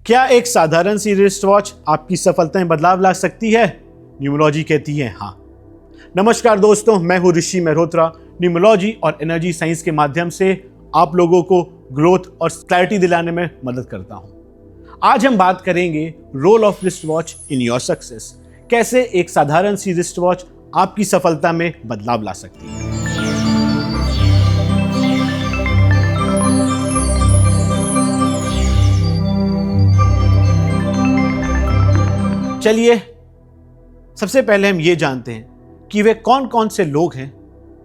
क्या एक साधारण सी रिस्ट वॉच आपकी सफलता में बदलाव ला सकती है? न्यूमरोलॉजी कहती है हाँ। नमस्कार दोस्तों, मैं हूं ऋषि मेहरोत्रा। न्यूमरोलॉजी और एनर्जी साइंस के माध्यम से आप लोगों को ग्रोथ और क्लैरिटी दिलाने में मदद करता हूं। आज हम बात करेंगे role of wrist watch in your success. कैसे एक साधारण सी रिस्ट वॉच आपकी सफलता में बदलाव ला सकती है। चलिए सबसे पहले हम ये जानते हैं कि वे कौन कौन से लोग हैं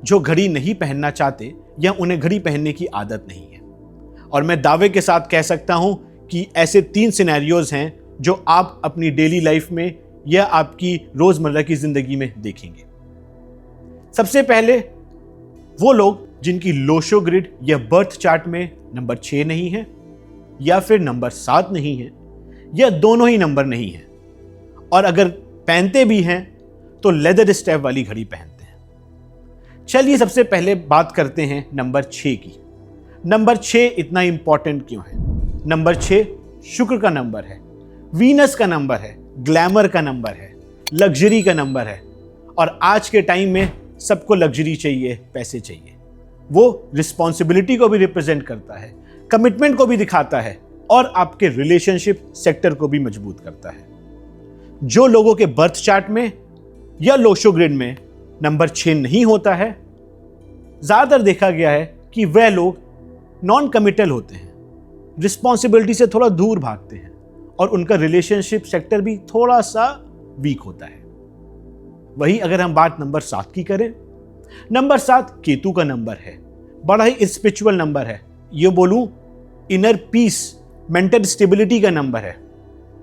जो घड़ी नहीं पहनना चाहते या उन्हें घड़ी पहनने की आदत नहीं है। और मैं दावे के साथ कह सकता हूं कि ऐसे 3 सिनेरियोज हैं जो आप अपनी डेली लाइफ में या आपकी रोजमर्रा की जिंदगी में देखेंगे। सबसे पहले वो लोग जिनकी लोशो ग्रिड या बर्थ चार्ट में नंबर 6 नहीं है, या फिर नंबर 7 नहीं है, या दोनों ही नंबर नहीं है, और अगर पहनते भी हैं तो लेदर स्ट्रैप वाली घड़ी पहनते हैं। चलिए सबसे पहले बात करते हैं नंबर 6 की। नंबर 6 इतना इंपॉर्टेंट क्यों है? नंबर 6 शुक्र का नंबर है, वीनस का नंबर है, ग्लैमर का नंबर है, लग्जरी का नंबर है। और आज के टाइम में सबको लग्जरी चाहिए, पैसे चाहिए। वो रिस्पॉन्सिबिलिटी को भी रिप्रेजेंट करता है, कमिटमेंट को भी दिखाता है, और आपके रिलेशनशिप सेक्टर को भी मजबूत करता है। जो लोगों के बर्थ चार्ट में या लोशो ग्रिड में नंबर 6 नहीं होता है, ज्यादातर देखा गया है कि वह लोग नॉन कमिटल होते हैं, रिस्पॉन्सिबिलिटी से थोड़ा दूर भागते हैं, और उनका रिलेशनशिप सेक्टर भी थोड़ा सा वीक होता है। वही अगर हम बात नंबर 7 की करें, नंबर 7 केतु का नंबर है, बड़ा ही स्पिरिचुअल नंबर है, ये बोलूं इनर पीस, मेंटल स्टेबिलिटी का नंबर है।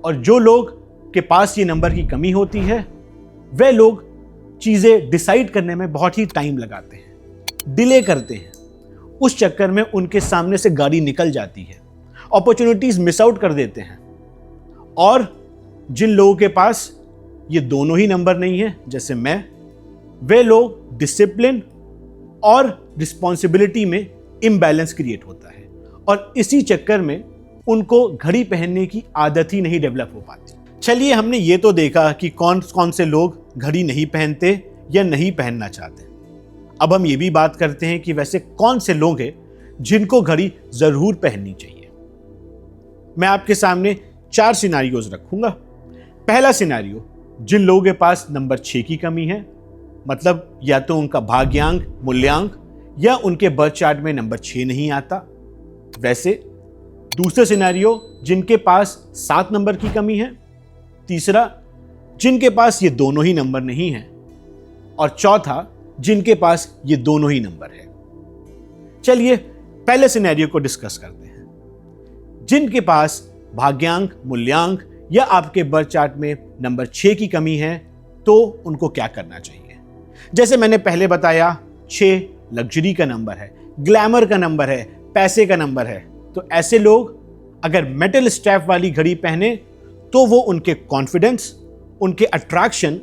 और जो लोग के पास ये नंबर की कमी होती है, वे लोग चीजें डिसाइड करने में बहुत ही टाइम लगाते हैं, डिले करते हैं। उस चक्कर में उनके सामने से गाड़ी निकल जाती है, अपॉर्चुनिटीज मिस आउट कर देते हैं। और जिन लोगों के पास ये दोनों ही नंबर नहीं है, जैसे मैं, वे लोग डिसिप्लिन और रिस्पॉन्सिबिलिटी में इम्बैलेंस क्रिएट होता है, और इसी चक्कर में उनको घड़ी पहनने की आदत ही नहीं डेवलप हो पाती। चलिए हमने ये तो देखा कि कौन कौन से लोग घड़ी नहीं पहनते या नहीं पहनना चाहते। अब हम ये भी बात करते हैं कि वैसे कौन से लोग हैं जिनको घड़ी जरूर पहननी चाहिए। मैं आपके सामने 4 सिनेरियोज रखूंगा। पहला सिनेरियो, जिन लोगों के पास नंबर 6 की कमी है, मतलब या तो उनका भाग्यांक, मूल्यांक, या उनके बर्थ चार्ट में नंबर 6 नहीं आता। वैसे दूसरा सिनेरियो, जिनके पास 7 नंबर की कमी है। तीसरा, जिनके पास ये दोनों ही नंबर नहीं है। और चौथा, जिनके पास ये दोनों ही नंबर है। चलिए पहले सिनेरियो को डिस्कस करते हैं। जिनके पास भाग्यांक, मूल्यांक या आपके बर्थ चार्ट में नंबर 6 की कमी है, तो उनको क्या करना चाहिए? जैसे मैंने पहले बताया, 6 लग्जरी का नंबर है, ग्लैमर का नंबर है, पैसे का नंबर है। तो ऐसे लोग अगर मेटल स्ट्रैप वाली घड़ी पहने तो वो उनके कॉन्फिडेंस, उनके अट्रैक्शन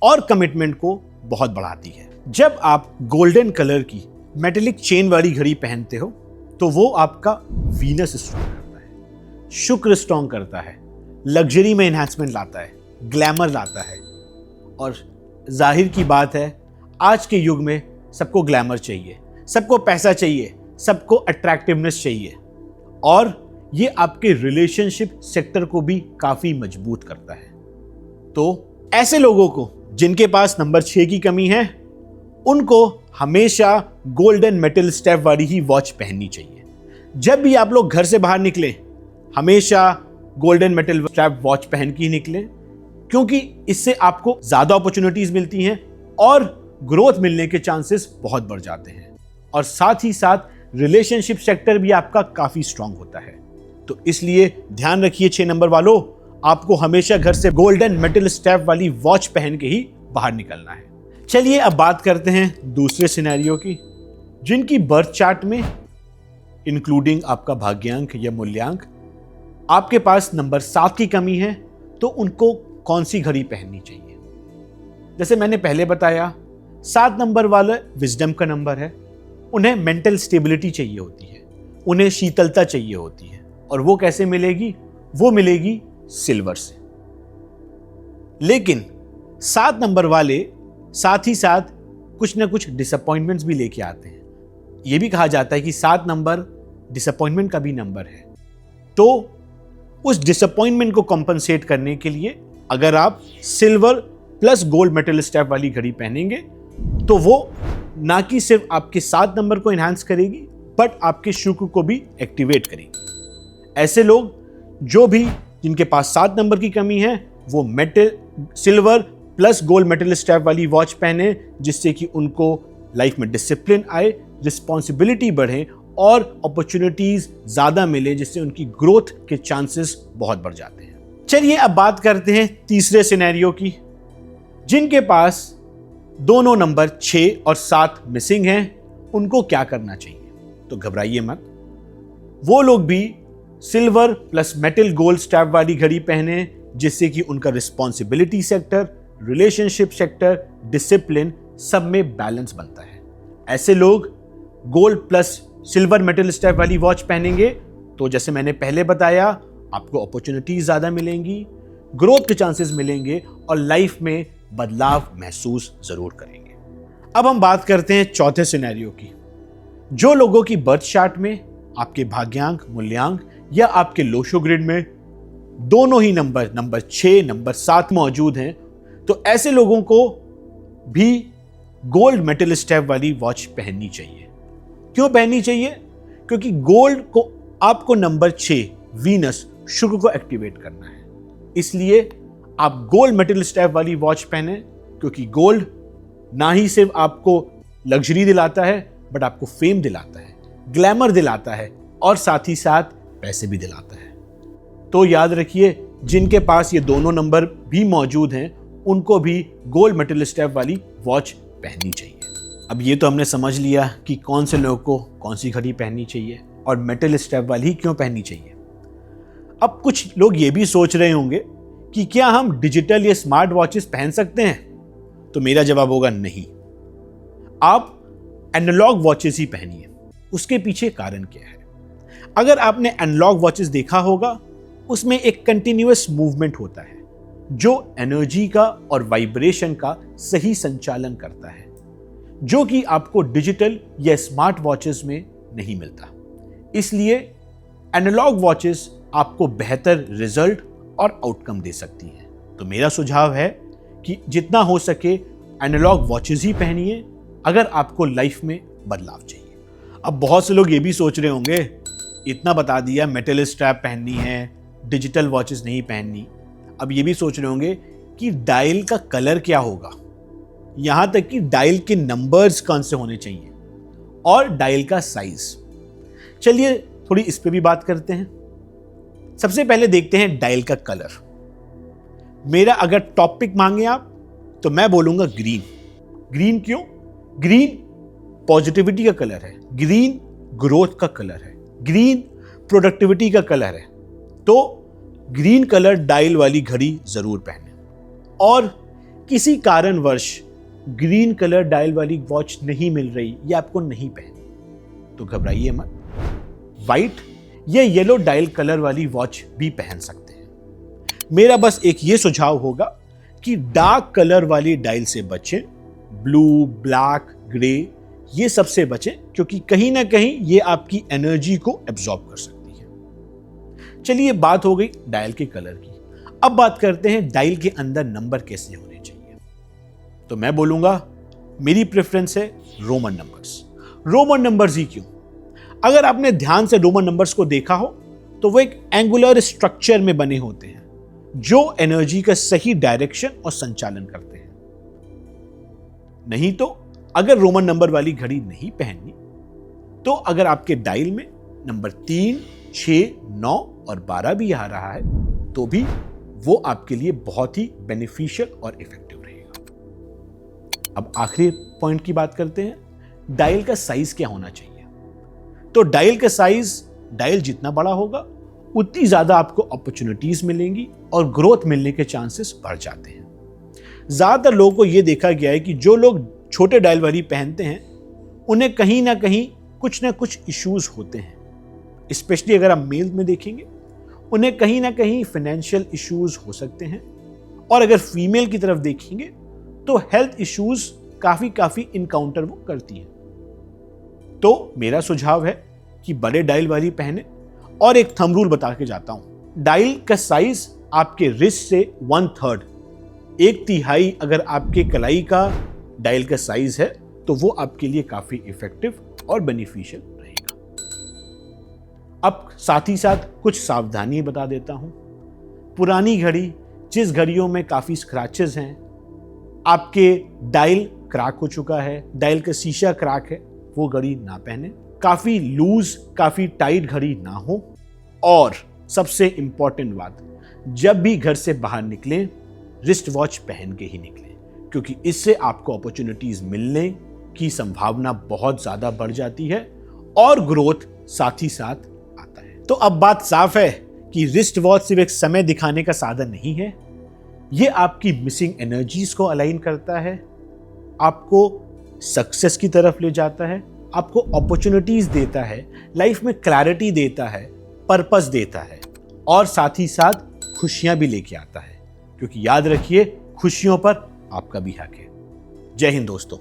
और कमिटमेंट को बहुत बढ़ाती है। जब आप गोल्डन कलर की मेटेलिक चेन वाली घड़ी पहनते हो तो वो आपका वीनस स्ट्रॉन्ग करता है, शुक्र स्ट्रॉन्ग करता है, लग्जरी में एनहांसमेंट लाता है, ग्लैमर लाता है। और जाहिर की बात है, आज के युग में सबको ग्लैमर चाहिए, सबको पैसा चाहिए, सबको अट्रैक्टिवनेस चाहिए, और ये आपके रिलेशनशिप सेक्टर को भी काफी मजबूत करता है। तो ऐसे लोगों को जिनके पास नंबर 6 की कमी है, उनको हमेशा गोल्डन मेटल स्ट्रैप वाली ही वॉच पहननी चाहिए। जब भी आप लोग घर से बाहर निकले, हमेशा गोल्डन मेटल स्ट्रैप वॉच पहन के ही निकले, क्योंकि इससे आपको ज्यादा अपॉर्चुनिटीज मिलती हैं और ग्रोथ मिलने के चांसेस बहुत बढ़ जाते हैं। और साथ ही साथ रिलेशनशिप सेक्टर भी आपका काफी स्ट्रांग होता है। तो इसलिए ध्यान रखिए 6 नंबर वालों, आपको हमेशा घर से गोल्डन मेटल स्ट्रैप वाली वॉच पहन के ही बाहर निकलना है। चलिए अब बात करते हैं दूसरे सिनेरियो की। जिनकी बर्थ चार्ट में इंक्लूडिंग आपका भाग्यांक या मूल्यांक आपके पास नंबर 7 की कमी है, तो उनको कौन सी घड़ी पहननी चाहिए? जैसे मैंने पहले बताया, 7 नंबर वाला विजडम का नंबर है। उन्हें मेंटल स्टेबिलिटी चाहिए होती है, उन्हें शीतलता चाहिए होती है। और वो कैसे मिलेगी? वो मिलेगी सिल्वर से। लेकिन 7 नंबर वाले साथ ही साथ कुछ ना कुछ डिसअपॉइंटमेंट्स भी लेके आते हैं। यह भी कहा जाता है कि 7 नंबर डिसअपॉइंटमेंट का भी नंबर है। तो उस डिसअपॉइंटमेंट को कॉम्पनसेट करने के लिए अगर आप silver plus gold metal step वाली घड़ी पहनेंगे तो वो ना कि सिर्फ आपके 7 नंबर को एनहांस करेगी बट आपके शुक्र को भी एक्टिवेट करेगी। ऐसे लोग जो भी जिनके पास 7 नंबर की कमी है वो metal silver plus gold metal step वाली वॉच पहने, जिससे कि उनको लाइफ में डिसिप्लिन आए, रिस्पॉन्सिबिलिटी बढ़े और अपॉर्चुनिटीज ज्यादा मिले, जिससे उनकी ग्रोथ के चांसेस बहुत बढ़ जाते हैं। चलिए अब बात करते हैं तीसरे सिनेरियो की। जिनके पास दोनों नंबर 6 और 7 मिसिंग हैं, उनको क्या करना चाहिए? तो घबराइए मत, वो लोग भी silver plus metal gold step वाली घड़ी पहने, जिससे कि उनका responsibility sector, relationship sector, discipline सब में बैलेंस बनता है। ऐसे लोग gold plus silver metal step वाली वॉच पहनेंगे तो जैसे मैंने पहले बताया, आपको अपॉर्चुनिटीज ज्यादा मिलेंगी, ग्रोथ के चांसेस मिलेंगे और लाइफ में बदलाव महसूस जरूर करेंगे। अब हम बात करते हैं चौथे सिनेरियो की। जो लोगों की बर्थ चार्ट में आपके भाग्यांक, मूल्यांक या आपके लोशो ग्रिड में दोनों ही नंबर 6, नंबर 7 मौजूद हैं, तो ऐसे लोगों को भी गोल्ड मेटल स्टेप वाली वॉच पहननी चाहिए। क्यों पहननी चाहिए? क्योंकि गोल्ड को आपको नंबर 6 वीनस शुक्र को एक्टिवेट करना है, इसलिए आप गोल्ड मेटल स्टेप वाली वॉच पहने, क्योंकि गोल्ड ना ही सिर्फ आपको लग्जरी दिलाता है बट आपको फेम दिलाता है, ग्लैमर दिलाता है और साथ ही साथ पैसे भी दिलाता है। तो याद रखिए, जिनके पास ये दोनों नंबर भी मौजूद हैं उनको भी गोल्ड मेटल स्टेप वाली वॉच पहननी चाहिए। अब ये तो हमने समझ लिया कि कौन से लोगों को कौन सी घड़ी पहननी चाहिए और मेटल स्टेप वाली क्यों पहननी चाहिए। अब कुछ लोग ये भी सोच रहे होंगे कि क्या हम डिजिटल या स्मार्ट वॉचेस पहन सकते हैं? तो मेरा जवाब होगा नहीं, आप एनालॉग वॉचेस ही पहनिए। उसके पीछे कारण क्या है? अगर आपने एनालॉग वॉचेस देखा होगा, उसमें एक कंटिन्यूअस मूवमेंट होता है जो एनर्जी का और वाइब्रेशन का सही संचालन करता है, जो कि आपको डिजिटल या स्मार्ट वॉचेस में नहीं मिलता। इसलिए एनालॉग वॉचेस आपको बेहतर रिजल्ट और आउटकम दे सकती हैं। तो मेरा सुझाव है कि जितना हो सके एनालॉग वॉचेस ही पहनिए अगर आपको लाइफ में बदलाव चाहिए। अब बहुत से लोग ये भी सोच रहे होंगे, इतना बता दिया मेटल स्ट्रैप पहननी है, डिजिटल वॉचेस नहीं पहननी। अब ये भी सोच रहे होंगे कि डायल का कलर क्या होगा, यहां तक कि डायल के नंबर्स कौन से होने चाहिए और डायल का साइज। चलिए थोड़ी इस पे भी बात करते हैं। सबसे पहले देखते हैं डायल का कलर। मेरा अगर टॉपिक मांगे आप तो मैं बोलूंगा ग्रीन। ग्रीन क्यों? ग्रीन पॉजिटिविटी का कलर है, ग्रीन ग्रोथ का कलर है, ग्रीन प्रोडक्टिविटी का कलर है। तो ग्रीन कलर डायल वाली घड़ी जरूर पहने। और किसी कारणवश ग्रीन कलर डायल वाली वॉच नहीं मिल रही या आपको नहीं पहनी तो घबराइए मत, व्हाइट या येलो डायल कलर वाली वॉच भी पहन सकते हैं। मेरा बस एक ये सुझाव होगा कि डार्क कलर वाली डायल से बचें, ब्लू, ब्लैक, ग्रे ये सबसे बचें, क्योंकि कहीं ना कहीं ये आपकी एनर्जी को एब्जॉर्ब कर सकती है। चलिए बात हो गई डायल के कलर की। अब बात करते हैं डायल के अंदर नंबर कैसे होने चाहिए। तो मैं बोलूंगा मेरी प्रेफरेंस है रोमन नंबर्स। रोमन नंबर्स ही क्यों? अगर आपने ध्यान से रोमन नंबर्स को देखा हो तो वो एक एंगुलर स्ट्रक्चर में बने होते हैं जो एनर्जी का सही डायरेक्शन और संचालन करते हैं। नहीं तो अगर रोमन नंबर वाली घड़ी नहीं पहननी तो अगर आपके डायल में नंबर 3, 6, 9 और 12 भी आ रहा है तो भी वो आपके लिए बहुत ही बेनिफिशियल और इफेक्टिव रहेगा। अब आखिरी पॉइंट की बात करते हैं, डायल का साइज क्या होना चाहिए। तो डायल का साइज, डायल जितना बड़ा होगा उतनी ज्यादा आपको अपॉर्चुनिटीज मिलेंगी और ग्रोथ मिलने के चांसेस बढ़ जाते हैं। ज्यादातर लोगों को यह देखा गया है कि जो लोग छोटे डायल वाली पहनते हैं उन्हें कहीं ना कहीं कुछ ना कुछ इश्यूज होते हैं। स्पेशली अगर आप मेल में देखेंगे, उन्हें कहीं ना कहीं फाइनेंशियल इश्यूज हो सकते हैं। और अगर फीमेल की तरफ देखेंगे तो हेल्थ इश्यूज काफी इनकाउंटर वो करती हैं। तो मेरा सुझाव है कि बड़े डायल वाली पहने। और एक थंब रूल बता के जाता हूं, डायल का साइज आपके रिस्ट से 1/3, 1/3 अगर आपके कलाई का डायल का साइज है तो वो आपके लिए काफी इफेक्टिव और बेनिफिशियल रहेगा। अब साथ ही साथ कुछ सावधानी बता देता हूं। पुरानी घड़ी, जिस घड़ियों में काफी स्क्रैचेस हैं, आपके डायल क्रैक हो चुका है, डायल का शीशा क्रैक है, वो घड़ी ना पहने। काफी लूज, काफी टाइट घड़ी ना हो। और सबसे इंपॉर्टेंट बात, जब भी घर से बाहर निकलें रिस्ट वॉच पहन के ही निकलें, क्योंकि इससे आपको अपॉर्चुनिटीज मिलने की संभावना बहुत ज्यादा बढ़ जाती है और ग्रोथ साथ ही साथ आता है। तो अब बात साफ है कि रिस्ट वॉच सिर्फ एक समय दिखाने का साधन नहीं है, ये आपकी मिसिंग एनर्जीज को अलाइन करता है, आपको सक्सेस की तरफ ले जाता है, आपको अपॉर्चुनिटीज देता है, लाइफ में क्लैरिटी देता है, पर्पस देता है और साथ ही साथ खुशियां भी लेके आता है। क्योंकि याद रखिए, खुशियों पर आपका भी हक है। जय हिंद दोस्तों।